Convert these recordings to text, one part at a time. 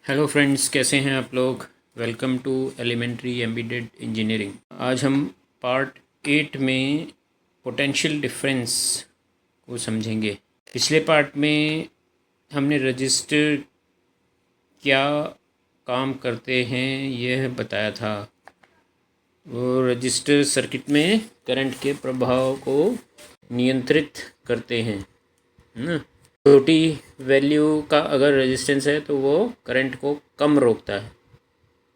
Hello friends, कैसे हैं आप लोग। Welcome to elementary embedded engineering. आज हम पार्ट 8 में पोटेंशियल डिफरेंस को समझेंगे। पिछले पार्ट में हमने रजिस्टर क्या काम करते हैं यह बताया था। वो रजिस्टर सर्किट में करंट के प्रभाव को नियंत्रित करते हैं, है ना। छोटी वैल्यू का अगर रेजिस्टेंस है तो वो करंट को कम रोकता है,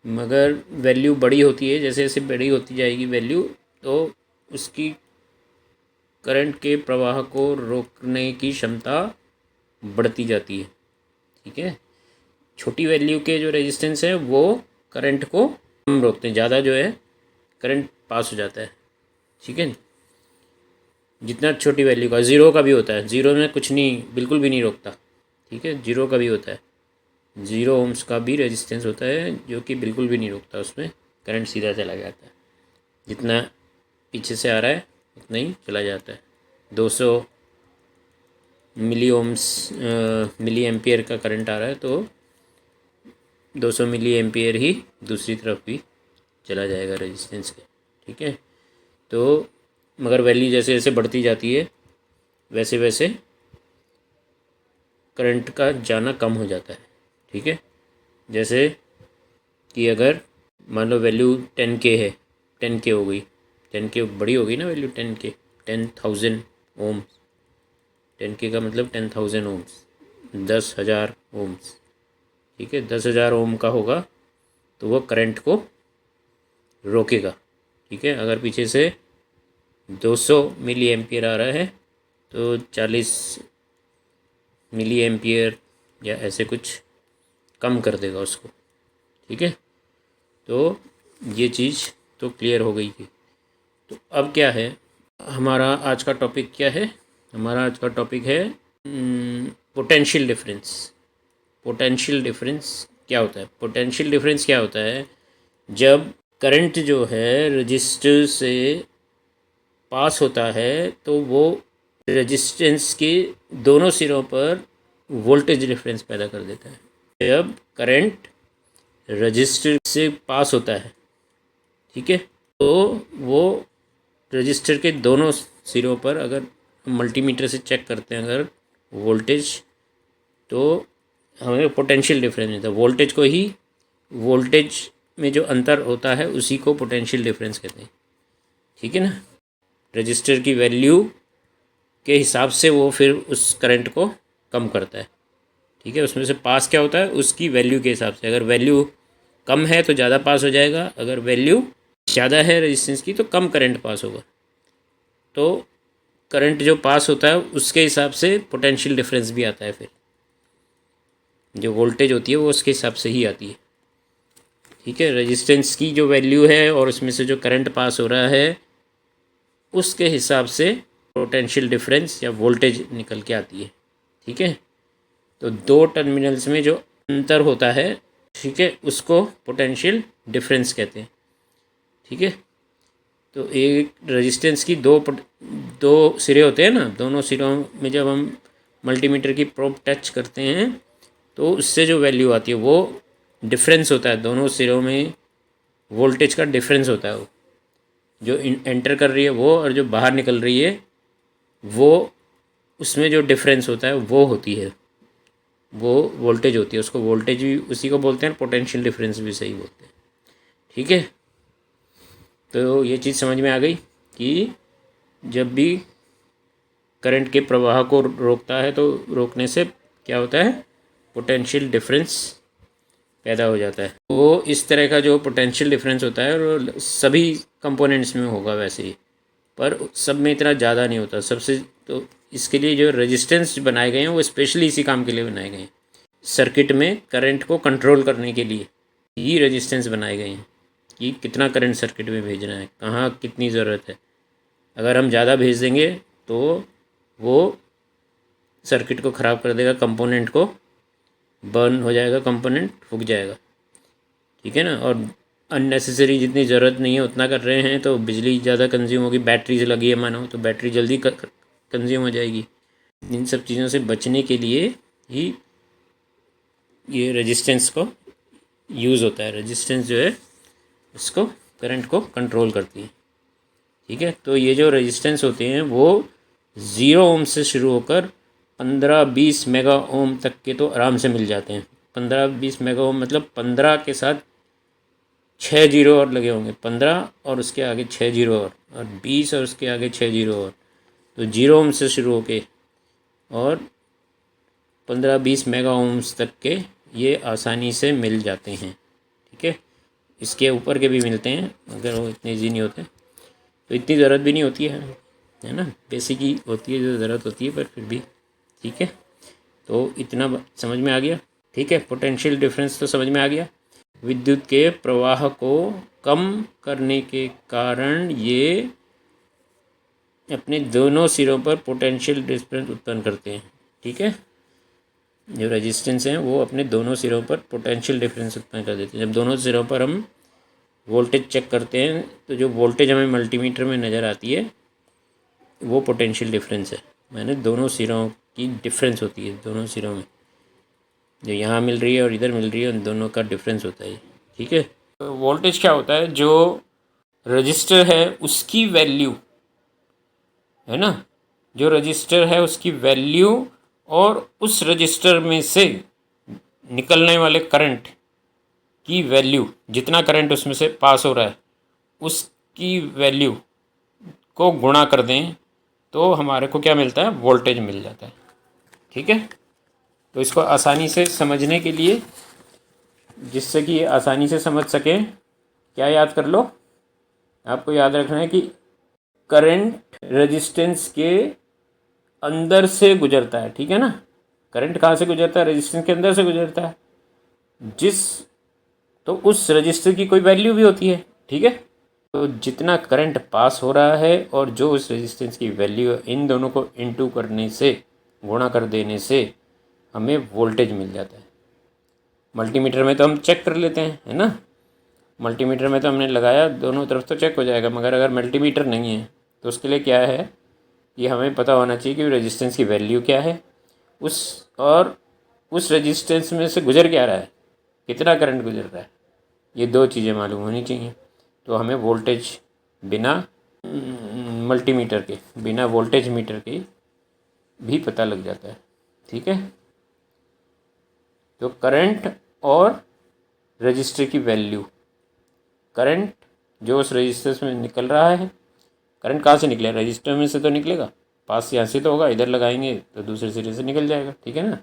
मगर वैल्यू बड़ी होती है, जैसे जैसे बड़ी होती जाएगी वैल्यू, तो उसकी करंट के प्रवाह को रोकने की क्षमता बढ़ती जाती है। ठीक है, छोटी वैल्यू के जो रेजिस्टेंस है वो करंट को कम रोकते हैं, ज़्यादा जो है करंट पास हो जाता है। ठीक है, जितना छोटी वैल्यू का, ज़ीरो का भी होता है, ज़ीरो में कुछ नहीं, बिल्कुल भी नहीं रोकता। ठीक है, ज़ीरो का भी होता है, 0 ओम्स का भी रेजिस्टेंस होता है जो कि बिल्कुल भी नहीं रोकता, उसमें करंट सीधा चला जाता है, जितना पीछे से आ रहा है उतना ही चला जाता है। 200 मिली ओम्स मिली एम्पियर का करंट आ रहा है तो 200 मिली एम्पियर ही दूसरी तरफ भी चला जाएगा रेजिस्टेंस के। ठीक है, तो मगर वैल्यू जैसे जैसे बढ़ती जाती है वैसे वैसे करंट का जाना कम हो जाता है। ठीक है, जैसे कि अगर मान लो वैल्यू 10K है, 10K हो गई, 10K बड़ी हो गई ना वैल्यू, 10K 10,000 ओम्स, 10K का मतलब 10,000 ओम्स, 10,000 ओम्स। ठीक है, 10,000 ओम का होगा तो वह करंट को रोकेगा। ठीक है, अगर पीछे से 200 मिली एम्पियर आ रहा है तो 40 मिली एम्पियर या ऐसे कुछ कम कर देगा उसको। ठीक है, तो ये चीज़ तो क्लियर हो गई थी। तो अब क्या है हमारा आज का टॉपिक, क्या है हमारा आज का टॉपिक है पोटेंशियल डिफरेंस। पोटेंशियल डिफरेंस क्या होता है? पोटेंशियल डिफरेंस क्या होता है? जब करंट जो है रजिस्टर से पास होता है तो वो रेजिस्टेंस के दोनों सिरों पर वोल्टेज डिफरेंस पैदा कर देता है। जब करंट रजिस्टर से पास होता है, ठीक है, तो वो रजिस्टर के दोनों सिरों पर, अगर मल्टीमीटर से चेक करते हैं अगर वोल्टेज, तो हमें पोटेंशियल डिफरेंस मिलता है। वोल्टेज को ही, वोल्टेज में जो अंतर होता है उसी को पोटेंशियल डिफरेंस कहते हैं। ठीक है ना, रजिस्टर की वैल्यू के हिसाब से वो फिर उस करंट को कम करता है। ठीक है, उसमें से पास क्या होता है उसकी वैल्यू के हिसाब से। अगर वैल्यू कम है तो ज़्यादा पास हो जाएगा, अगर वैल्यू ज़्यादा है रेजिस्टेंस की तो कम करंट पास होगा। तो करंट जो पास होता है उसके हिसाब से पोटेंशियल डिफरेंस भी आता है। फिर जो वोल्टेज होती है वो उसके हिसाब से ही आती है। ठीक है, रेजिस्टेंस की जो वैल्यू है और उसमें से जो करंट पास हो रहा है उसके हिसाब से पोटेंशियल डिफरेंस या वोल्टेज निकल के आती है। ठीक है, तो दो टर्मिनल्स में जो अंतर होता है, ठीक है, उसको पोटेंशियल डिफरेंस कहते हैं। ठीक है, तो एक रेजिस्टेंस की दो सिरे होते हैं ना, दोनों सिरों में जब हम मल्टीमीटर की प्रोब टच करते हैं तो उससे जो वैल्यू आती है वो डिफरेंस होता है। दोनों सिरों में वोल्टेज का डिफरेंस होता है, वो जो एंटर कर रही है वो और जो बाहर निकल रही है वो, उसमें जो डिफरेंस होता है वो होती है, वो वोल्टेज होती है। उसको वोल्टेज भी उसी को बोलते हैं, पोटेंशियल डिफरेंस भी सही बोलते हैं। ठीक है, तो ये चीज़ समझ में आ गई कि जब भी करंट के प्रवाह को रोकता है तो रोकने से क्या होता है, पोटेंशियल डिफरेंस पैदा हो जाता है। वो इस तरह का जो पोटेंशियल डिफरेंस होता है और सभी कंपोनेंट्स में होगा वैसे ही, पर सब में इतना ज़्यादा नहीं होता सबसे। तो इसके लिए जो रेजिस्टेंस बनाए गए हैं वो स्पेशली इसी काम के लिए बनाए गए हैं। सर्किट में करंट को कंट्रोल करने के लिए ही रेजिस्टेंस बनाए गए हैं कि कितना करंट सर्किट में भेजना है, कहाँ कितनी ज़रूरत है। अगर हम ज़्यादा भेज देंगे तो वो सर्किट को ख़राब कर देगा, कंपोनेंट को बर्न हो जाएगा, कंपोनेंट फूक जाएगा। ठीक है ना, और अननेसेसरी जितनी ज़रूरत नहीं है उतना कर रहे हैं तो बिजली ज़्यादा कंज्यूम होगी। बैटरीज लगी है मानो तो बैटरी जल्दी कंज्यूम हो जाएगी। इन सब चीज़ों से बचने के लिए ही ये रेजिस्टेंस को यूज़ होता है। रेजिस्टेंस जो है इसको करंट को कंट्रोल करती है, ठीक है। तो ये जो रेजिस्टेंस होते हैं वो 0 ओम से शुरू होकर 15-20 मेगा ओम तक के तो आराम से मिल जाते हैं। 15-20 मेगा ओम मतलब 15 के साथ 6 जीरो और लगे होंगे, 15 और उसके आगे 6 जीरो और 20 और उसके आगे 6 जीरो और, तो 0 ओम से शुरू होके और 15-20 मेगा ओम्स तक के ये आसानी से मिल जाते हैं, ठीक है। इसके ऊपर के भी मिलते हैं मगर वो इतने ईजी नहीं होते, तो इतनी ज़रूरत भी नहीं होती है ना। बेसिक ही होती है जो ज़रूरत होती है, पर फिर भी ठीक है। तो इतना समझ में आ गया, ठीक है। पोटेंशियल डिफरेंस तो समझ में आ गया। विद्युत के प्रवाह को कम करने के कारण ये अपने दोनों सिरों पर पोटेंशियल डिफरेंस उत्पन्न करते हैं, ठीक है। जो रेजिस्टेंस हैं वो अपने दोनों सिरों पर पोटेंशियल डिफरेंस उत्पन्न कर देते हैं। जब दोनों सिरों पर हम वोल्टेज चेक करते हैं तो जो वोल्टेज हमें मल्टीमीटर में नज़र आती है वो पोटेंशियल डिफरेंस है, मैंने दोनों सिरों की डिफरेंस होती है। दोनों सिरों में जो यहाँ मिल रही है और इधर मिल रही है उन दोनों का डिफरेंस होता है, ठीक है। तो वोल्टेज क्या होता है, जो रजिस्टर है उसकी वैल्यू है ना, जो रजिस्टर है उसकी वैल्यू और उस रजिस्टर में से निकलने वाले करंट की वैल्यू, जितना करंट उसमें से पास हो रहा है उसकी वैल्यू को गुणा कर दें तो हमारे को क्या मिलता है, वोल्टेज मिल जाता है, ठीक है। तो इसको आसानी से समझने के लिए, जिससे कि आसानी से समझ सकें, क्या याद कर लो, आपको याद रखना है कि करंट रेजिस्टेंस के अंदर से गुजरता है, ठीक है ना। करंट कहाँ से गुजरता है, रेजिस्टेंस के अंदर से गुजरता है, जिस तो उस रजिस्टर की कोई वैल्यू भी होती है, ठीक है। तो जितना करंट पास हो रहा है और जो उस रेजिस्टेंस की वैल्यू है, इन दोनों को इनटू करने से, गुणा कर देने से हमें वोल्टेज मिल जाता है। मल्टीमीटर में तो हम चेक कर लेते हैं, है ना। मल्टीमीटर में तो हमने लगाया, दोनों तरफ तो चेक हो जाएगा, मगर अगर मल्टीमीटर नहीं है तो उसके लिए क्या है, ये हमें पता होना चाहिए कि रेजिस्टेंस की वैल्यू क्या है और उस रेजिस्टेंस में से गुजर क्या रहा है, कितना करंट गुजर रहा है, ये दो चीज़ें मालूम होनी चाहिए। तो हमें वोल्टेज बिना मल्टीमीटर के, बिना वोल्टेज मीटर के भी पता लग जाता है, ठीक है। तो करंट और रजिस्टर की वैल्यू, करंट जो उस रजिस्टर में निकल रहा है, करंट कहाँ से निकलेगा, रजिस्टर में से तो निकलेगा, पास यहाँ से तो होगा, इधर लगाएंगे तो दूसरे सिरे से निकल जाएगा, ठीक है ना।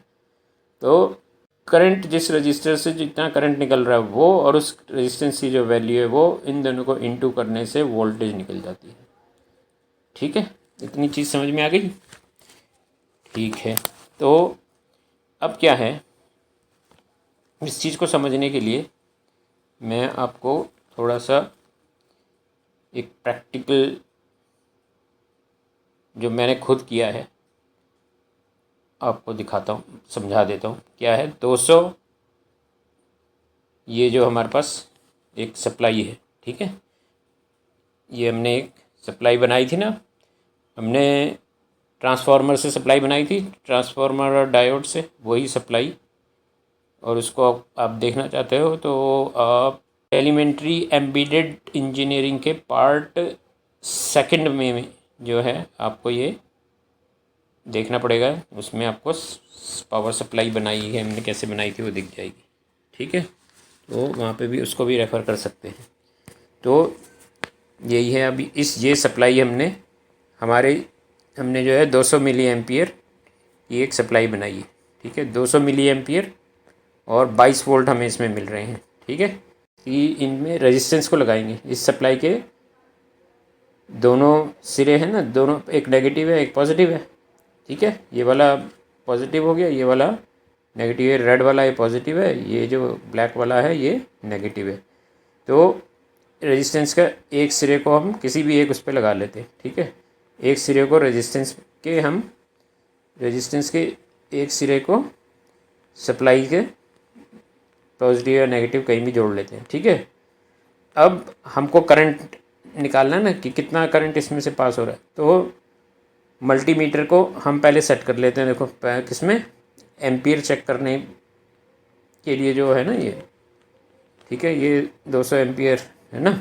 तो करंट जिस रजिस्टर से जितना करंट निकल रहा है वो और उस रेजिस्टेंस की जो वैल्यू है वो, इन दोनों को इनटू करने से वोल्टेज निकल जाती है, ठीक है। इतनी चीज़ समझ में आ गई, ठीक है। तो अब क्या है, इस चीज़ को समझने के लिए मैं आपको थोड़ा सा एक प्रैक्टिकल जो मैंने खुद किया है आपको दिखाता हूँ, समझा देता हूँ। क्या है, 200 ये जो हमारे पास एक सप्लाई है, ठीक है। ये हमने एक सप्लाई बनाई थी ना, हमने ट्रांसफार्मर से सप्लाई बनाई थी, ट्रांसफार्मर और डायोड से, वही सप्लाई। और उसको आप देखना चाहते हो तो आप एलिमेंट्री एम्बेडेड इंजीनियरिंग के पार्ट सेकंड में जो है आपको ये देखना पड़ेगा, उसमें आपको पावर सप्लाई बनाई है हमने, कैसे बनाई थी वो दिख जाएगी, ठीक है। तो वहाँ पे भी उसको भी रेफ़र कर सकते हैं। तो यही है, अभी ये सप्लाई हमने जो है 200 मिली एम्पियर की एक सप्लाई बनाई है, ठीक है। 200 मिली एम्पियर और 22 वोल्ट हमें इसमें मिल रहे हैं, ठीक है। कि इनमें रेजिस्टेंस को लगाएंगे, इस सप्लाई के दोनों सिरे हैं ना, दोनों, एक नेगेटिव है एक पॉजिटिव है, ठीक है। ये वाला पॉजिटिव हो गया, ये वाला नेगेटिव है, रेड वाला ये पॉजिटिव है, ये जो ब्लैक वाला है ये नेगेटिव है। तो रेजिस्टेंस का एक सिरे को हम किसी भी एक उस पर लगा लेते हैं, ठीक है। एक सिरे को रेजिस्टेंस के एक सिरे को सप्लाई के पॉजिटिव या नेगेटिव कहीं भी जोड़ लेते हैं, ठीक है। अब हमको करंट निकालना है ना कि कितना करंट इसमें से पास हो रहा है, तो मल्टीमीटर को हम पहले सेट कर लेते हैं। देखो किसमें, एम्पियर चेक करने के लिए जो है ना, ये ठीक है, ये 200 एम्पियर है ना,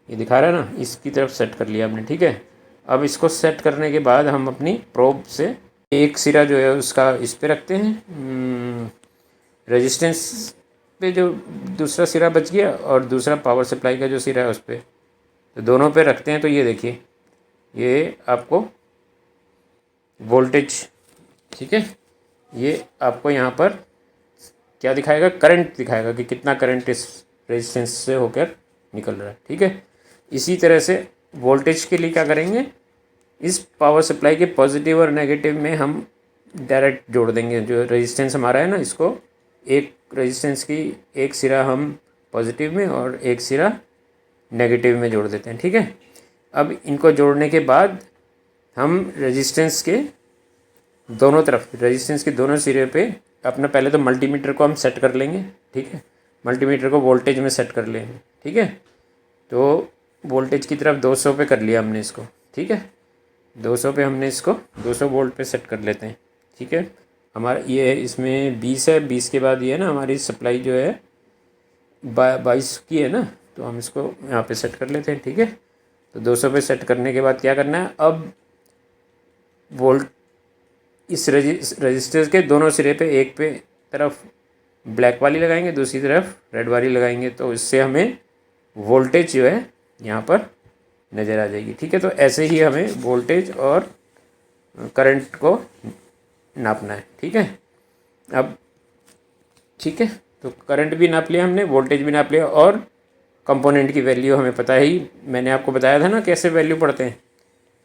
ये दिखा रहा है ना, इसकी तरफ सेट कर लिया हमने। ठीक है, अब इसको सेट करने के बाद हम अपनी प्रोब से एक सिरा जो है उसका इस पे रखते हैं रेजिस्टेंस पे, जो दूसरा सिरा बच गया, और दूसरा पावर सप्लाई का जो सिरा है उस पर, तो दोनों पे रखते हैं। तो ये देखिए, ये आपको वोल्टेज, ठीक है, ये आपको यहाँ पर क्या दिखाएगा, करंट दिखाएगा कि कितना करंट इस रेजिस्टेंस से होकर निकल रहा है। ठीक है, इसी तरह से वोल्टेज के लिए क्या करेंगे, इस पावर सप्लाई के पॉजिटिव और नेगेटिव में हम डायरेक्ट जोड़ देंगे। जो रेजिस्टेंस हमारा है ना, इसको एक रेजिस्टेंस की एक सिरा हम पॉजिटिव में और एक सिरा नेगेटिव में जोड़ देते हैं। ठीक है, अब इनको जोड़ने के बाद हम रेजिस्टेंस के दोनों तरफ, रेजिस्टेंस के दोनों सिरे पे अपना पहले तो मल्टीमीटर को हम सेट कर लेंगे। ठीक है, मल्टीमीटर को वोल्टेज में सेट कर लेंगे। ठीक है, तो वोल्टेज की तरफ 200 पे कर लिया हमने इसको। ठीक है, 200 पे हमने इसको 200 वोल्ट पे सेट कर लेते हैं। ठीक है, हमारा ये है, इसमें 20 है, 20 के बाद ये है ना हमारी सप्लाई जो है 22 की है ना, तो हम इसको यहाँ पे सेट कर लेते हैं। ठीक है, तो 200 पे सेट करने के बाद क्या करना है, अब वोल्ट इस रजिस्टर के दोनों सिरे पे, एक पे तरफ ब्लैक वाली लगाएंगे, दूसरी तरफ रेड वाली लगाएंगे, तो इससे हमें वोल्टेज जो है यहाँ पर नज़र आ जाएगी। ठीक है, तो ऐसे ही हमें वोल्टेज और करंट को नापना है। ठीक है, अब ठीक है, तो करंट भी नाप लिया हमने, वोल्टेज भी नाप लिया, और कंपोनेंट की वैल्यू हमें पता ही, मैंने आपको बताया था ना कैसे वैल्यू पढ़ते हैं।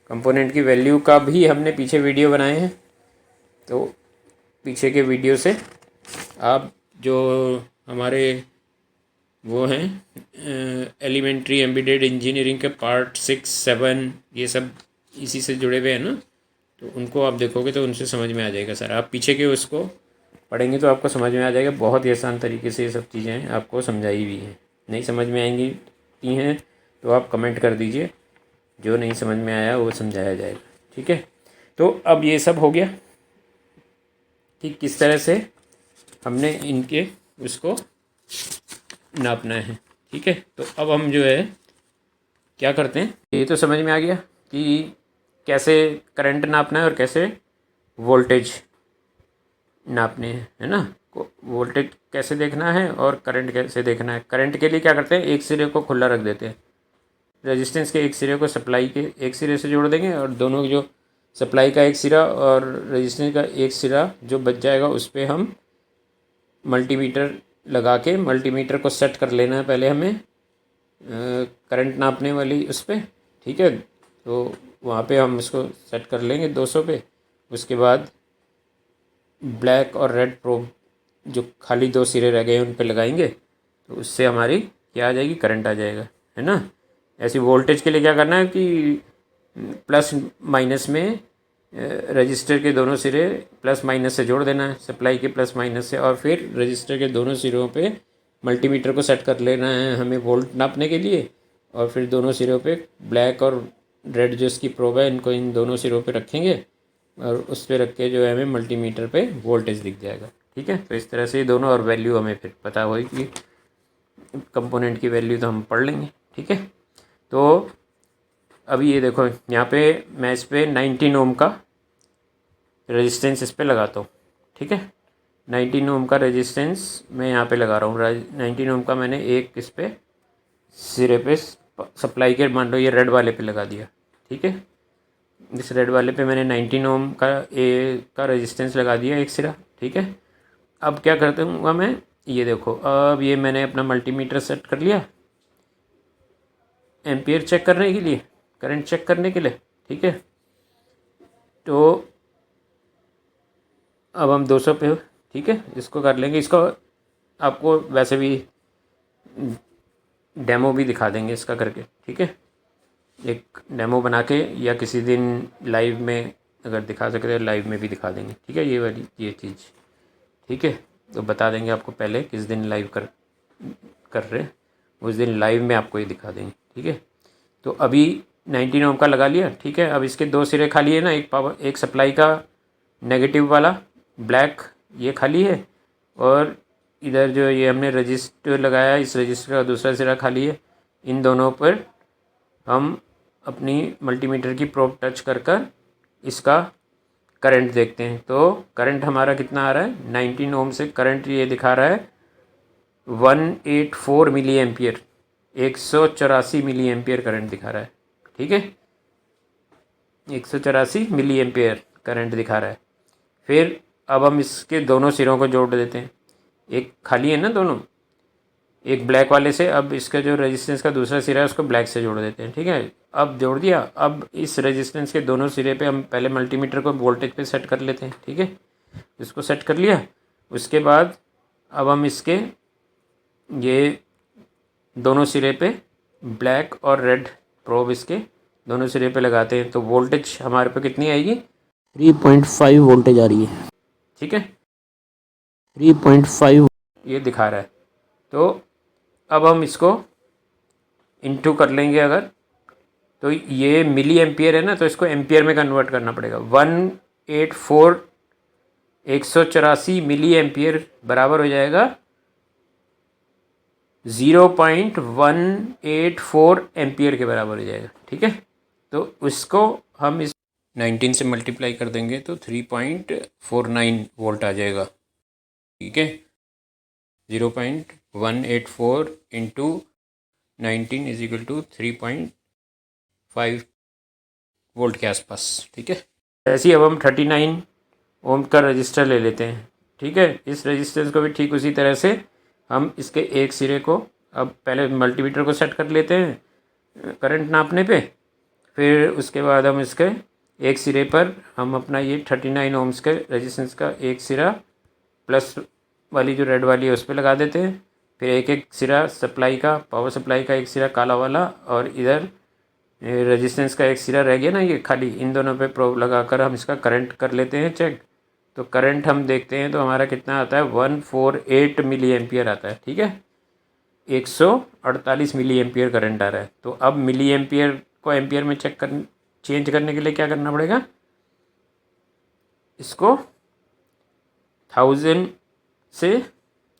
कंपोनेंट की वैल्यू का भी हमने पीछे वीडियो बनाए हैं, तो पीछे के वीडियो से आप जो हमारे वो हैं एलिमेंट्री एम्बेडेड इंजीनियरिंग के पार्ट 6, 7 ये सब इसी से जुड़े हुए हैं ना, तो उनको आप देखोगे तो उनसे समझ में आ जाएगा सर। आप पीछे के उसको पढ़ेंगे तो आपको समझ में आ जाएगा। बहुत ही आसान तरीके से ये सब चीज़ें आपको समझाई हुई हैं। नहीं समझ में आएंगी की हैं तो आप कमेंट कर दीजिए, जो नहीं समझ में आया वो समझाया जाएगा। ठीक है, तो अब ये सब हो गया कि किस तरह से हमने इनके उसको नापना है। ठीक है, तो अब हम जो है क्या करते हैं, ये तो समझ में आ गया कि कैसे करंट नापना है और कैसे वोल्टेज नापने हैं, है ना। वोल्टेज कैसे देखना है और करंट कैसे देखना है। करंट के लिए क्या करते हैं, एक सिरे को खुला रख देते हैं, रेजिस्टेंस के एक सिरे को सप्लाई के एक सिरे से जोड़ देंगे, और दोनों जो सप्लाई का एक सिरा और रेजिस्टेंस का एक सिरा जो बच जाएगा उस पर हम मल्टीमीटर लगा के, मल्टीमीटर को सेट कर लेना है पहले हमें करंट नापने वाली उस पर। ठीक है, तो वहाँ पे हम इसको सेट कर लेंगे 200 पे। उसके बाद ब्लैक और रेड प्रोब जो खाली दो सिरे रह गए उन पे लगाएंगे, तो उससे हमारी क्या आ जाएगी, करंट आ जाएगा, है ना। ऐसी वोल्टेज के लिए क्या करना है कि प्लस माइनस में रजिस्टर के दोनों सिरे प्लस माइनस से जोड़ देना है, सप्लाई के प्लस माइनस से, और फिर रजिस्टर के दोनों सिरों पे मल्टीमीटर को सेट कर लेना है हमें वोल्ट नापने के लिए, और फिर दोनों सिरों पे ब्लैक और रेड जो इसकी प्रोब है इनको इन दोनों सिरों पे रखेंगे, और उस पर रख के जो है हमें मल्टीमीटर पे वोल्टेज दिख जाएगा। ठीक है, तो इस तरह से दोनों, और वैल्यू हमें फिर पता होगी, कंपोनेंट की वैल्यू तो हम पढ़ लेंगे। ठीक है, तो अभी ये देखो यहाँ पे मैं इस पर 19 ओम का रेजिस्टेंस इस पर लगाता हूँ। ठीक है, 19 ओम का रेजिस्टेंस मैं यहाँ पे लगा रहा हूँ। 19 ओम का मैंने एक इस पर सिरे पे सप्लाई के, मान लो ये रेड वाले पे लगा दिया। ठीक है, इस रेड वाले पे मैंने 19 ओम का रेजिस्टेंस लगा दिया एक सिरा। ठीक है, अब क्या करता हूँ मैं, ये देखो अब ये मैंने अपना मल्टीमीटर सेट कर लिया एम्पियर चेक करने के लिए, करंट चेक करने के लिए। ठीक है, तो अब हम 200 पे, ठीक है, इसको कर लेंगे। इसको आपको वैसे भी डेमो भी दिखा देंगे इसका करके। ठीक है, एक डेमो बना के, या किसी दिन लाइव में अगर दिखा सकते तो लाइव में भी दिखा देंगे। ठीक है, ये वाली ये चीज़। ठीक है, तो बता देंगे आपको पहले किस दिन लाइव कर रहे, उस दिन लाइव में आपको ये दिखा देंगे। ठीक है, तो अभी 19 ओम का लगा लिया। ठीक है, अब इसके दो सिरे खाली है ना, एक पावर, एक सप्लाई का नेगेटिव वाला ब्लैक ये खाली है, और इधर जो ये हमने रजिस्टर लगाया, इस रजिस्टर का दूसरा सिरा खाली है। इन दोनों पर हम अपनी मल्टीमीटर की प्रोब टच कर कर इसका करंट देखते हैं। तो करंट हमारा कितना आ रहा है, 19 ओम से करंट ये दिखा रहा है 184 milli ampere, 184 milli ampere current दिखा रहा है। ठीक है, 184 मिली एम्पियर करंट दिखा रहा है। फिर अब हम इसके दोनों सिरों को जोड़ देते हैं। एक खाली है ना दोनों, एक ब्लैक वाले से, अब इसका जो रेजिस्टेंस का दूसरा सिरा है उसको ब्लैक से जोड़ देते हैं। ठीक है, अब जोड़ दिया। अब इस रेजिस्टेंस के दोनों सिरे पे हम पहले मल्टीमीटर को वोल्टेज पे सेट कर लेते हैं। ठीक है, इसको सेट कर लिया। उसके बाद अब हम इसके ये दोनों सिरे पे ब्लैक और रेड प्रोब इसके दोनों सिरे पे लगाते हैं। तो वोल्टेज हमारे पे कितनी आएगी, 3.5 वोल्टेज आ रही है। ठीक है, 3.5 ये दिखा रहा है। तो अब हम इसको इनटू कर लेंगे अगर, तो ये मिली एम्पियर है ना, तो इसको एम्पियर में कन्वर्ट करना पड़ेगा। 184 मिली एम्पियर बराबर हो जाएगा 0.184 एम्पियर के बराबर हो जाएगा। ठीक है, तो उसको हम इस 19 से मल्टीप्लाई कर देंगे तो 3.49 वोल्ट आ जाएगा। ठीक है, 0.184 into 19 is equal to 3.5 volt के आसपास। ठीक है, ऐसे ही अब हम 39 ओम का रजिस्टर ले लेते हैं। ठीक है, इस रजिस्टेंस को भी ठीक उसी तरह से हम इसके एक सिरे को अब पहले मल्टीमीटर को सेट कर लेते हैं करंट नापने पे। फिर उसके बाद हम इसके एक सिरे पर हम अपना ये 39 ओम्स के रेजिस्टेंस का एक सिरा प्लस वाली जो रेड वाली है उस पर लगा देते हैं। फिर एक एक सिरा सप्लाई का, पावर सप्लाई का एक सिरा काला वाला, और इधर रेजिस्टेंस का एक सिरा रह गया ना ये खाली, इन दोनों पे प्रोब लगाकर हम इसका करंट कर लेते हैं चेक। तो करंट हम देखते हैं तो हमारा कितना आता है, 148 मिली एम्पियर आता है। ठीक है, 148 मिली एम्पियर करंट आ रहा है। तो अब मिली एम्पियर को एम्पियर में चेंज करने के लिए क्या करना पड़ेगा, इसको 1000 से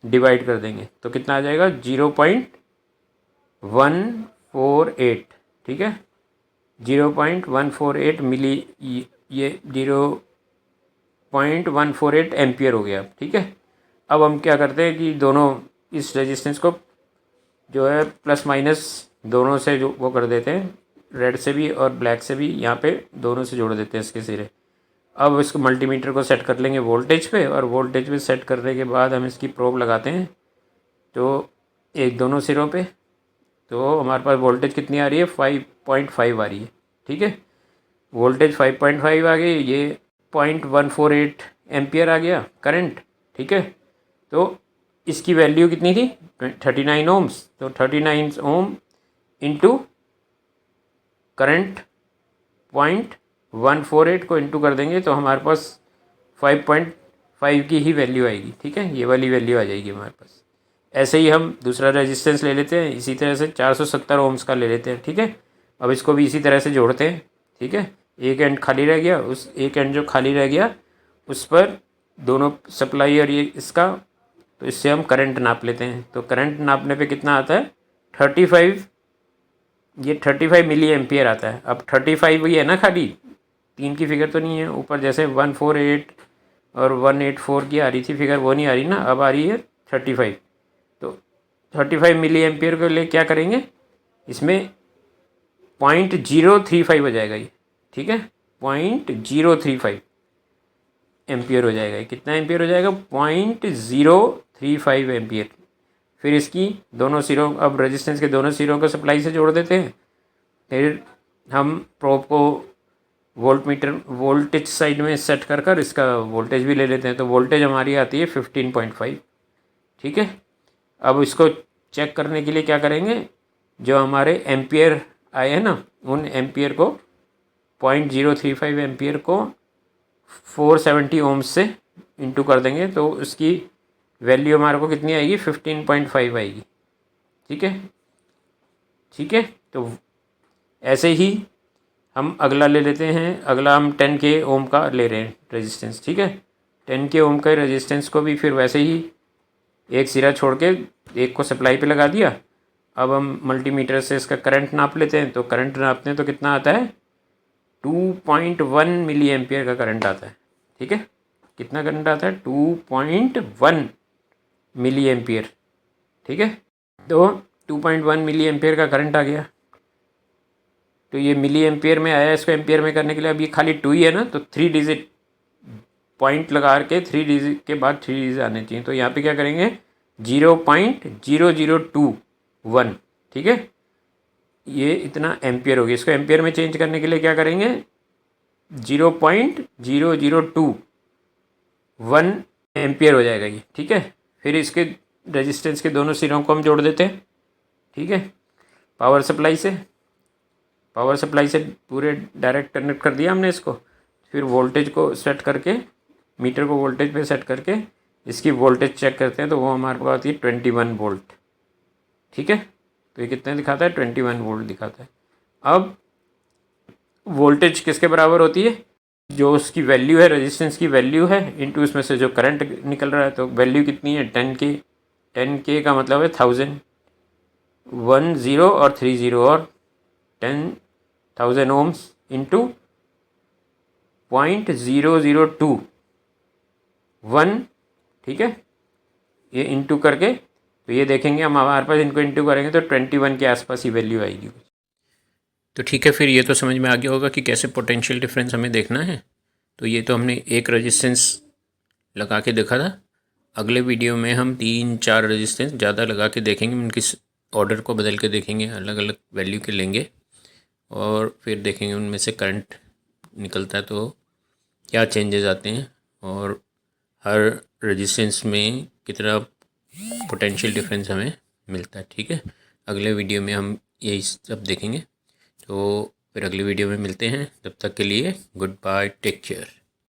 डिवाइड कर देंगे तो कितना आ जाएगा, 0.148। ठीक है, 0.148 मिली, ये 0.148 एम्पियर हो गया। ठीक है, अब हम क्या करते हैं कि दोनों इस रेजिस्टेंस को जो है प्लस माइनस दोनों से जो वो कर देते हैं, रेड से भी और ब्लैक से भी, यहाँ पे दोनों से जोड़ देते हैं इसके सिरे। अब इसको मल्टीमीटर को सेट कर लेंगे वोल्टेज पे, और वोल्टेज पे सेट करने के बाद हम इसकी प्रोब लगाते हैं तो एक दोनों सिरों पे। तो हमारे पास वोल्टेज कितनी आ रही है, 5.5 आ रही है। ठीक है, वोल्टेज 5.5 आ गई, ये 0.148 एम्पियर आ गया करंट। ठीक है, तो इसकी वैल्यू कितनी थी, 39 ओम्स। तो 39 ओम इंटू करंट 0.148 को इंटू कर देंगे तो हमारे पास 5.5 की ही वैल्यू आएगी। ठीक है, ये वाली वैल्यू आ जाएगी हमारे पास। ऐसे ही हम दूसरा रेजिस्टेंस ले लेते हैं, इसी तरह से 470 ओम्स का ले लेते हैं। ठीक है, अब इसको भी इसी तरह से जोड़ते हैं। ठीक है, एक एंड खाली रह गया, उस एक एंड जो खाली रह गया उस पर दोनों सप्लाई और ये इसका, तो इससे हम करंट नाप लेते हैं। तो करंट नापने पे कितना आता है, 35, ये 35 मिली एम्पियर आता है। अब 35 वही है ना, खाली 3 की फिगर तो नहीं है ऊपर, जैसे 148 और 184 की आ रही थी फिगर, वो नहीं आ रही ना, अब आ रही है 35। तो 35 मिली एम्पियर को ले क्या करेंगे, इसमें 0.035 हो जाएगा ये। ठीक है, 0.035 एम्पियर हो जाएगा। कितना एम्पियर हो जाएगा, 0.035 एम्पियर। फिर इसकी दोनों सिरों, अब रेजिस्टेंस के दोनों सिरों को सप्लाई से जोड़ देते हैं। फिर हम प्रोब को वोल्टेज साइड में सेट कर कर इसका वोल्टेज भी ले लेते हैं। तो वोल्टेज हमारी आती है 15.5। ठीक है, अब इसको चेक करने के लिए क्या करेंगे, जो हमारे एम्पियर आए हैं ना, उन एम्पियर को 0.035 एम्पियर को 470 ओम्स से इंटू कर देंगे तो उसकी वैल्यू हमारे को कितनी आएगी, 15.5 आएगी। ठीक है, ठीक है, तो ऐसे ही हम अगला ले लेते हैं। अगला हम 10K ओम का ले रहे हैं रेजिस्टेंस। ठीक है, 10K ओम का रेजिस्टेंस को भी फिर वैसे ही एक सिरा छोड़ के एक को सप्लाई पे लगा दिया। अब हम मल्टीमीटर से इसका करंट नाप लेते हैं, तो करंट नापते हैं तो कितना आता है, 2.1 मिली एम्पियर का करंट आता है। ठीक है, कितना करंट आता है, 2.1 मिली एम्पियर। ठीक है, तो 2.1 मिली एम्पियर का करंट आ गया। तो ये मिली एम्पियर में आया, इसको एम्पियर में करने के लिए अब ये खाली 2 ही है ना, तो 3 डिजिट पॉइंट लगा के 3 डिजिट के बाद 3 डिजिट आने चाहिए। तो यहाँ पे क्या करेंगे, 0.0021। ठीक है, ये इतना एम्पियर होगी। इसको एम्पियर में चेंज करने के लिए क्या करेंगे, 0.0021 एम्पियर हो जाएगा ये। ठीक है, फिर इसके रेजिस्टेंस के दोनों सिरों को हम जोड़ देते हैं। ठीक है, पावर सप्लाई से पूरे डायरेक्ट कनेक्ट कर दिया हमने इसको। फिर वोल्टेज को सेट करके, मीटर को वोल्टेज पे सेट करके इसकी वोल्टेज चेक करते हैं, तो वो हमारे पास आती है 21 वोल्ट। ठीक है, तो ये कितने दिखाता है, 21 वोल्ट दिखाता है। अब वोल्टेज किसके बराबर होती है, जो उसकी वैल्यू है, रेजिस्टेंस की वैल्यू है इंटू इसमें से जो करंट निकल रहा है। तो वैल्यू कितनी है, 10K का मतलब है 1000, 10 और 30 और 10,000 ओम्स इंटू 0.0021। ठीक है, ये इंटू करके, तो ये देखेंगे हम, हमारे पास इनको इंटू करेंगे तो 21 के आसपास ही वैल्यू आएगी। तो ठीक है, फिर ये तो समझ में आ गया होगा कि कैसे पोटेंशियल डिफरेंस हमें देखना है। तो ये तो हमने एक रेजिस्टेंस लगा के देखा था। अगले वीडियो में हम 3-4 रेजिस्टेंस ज़्यादा लगा के देखेंगे, उनकी ऑर्डर को बदल के देखेंगे, अलग अलग वैल्यू के लेंगे और फिर देखेंगे उनमें से करंट निकलता है तो क्या चेंजेस आते हैं और हर रेजिस्टेंस में कितना पोटेंशियल डिफरेंस हमें मिलता है। ठीक है, अगले वीडियो में हम यही सब देखेंगे। तो फिर अगली वीडियो में मिलते हैं, तब तक के लिए गुड बाय, टेक केयर।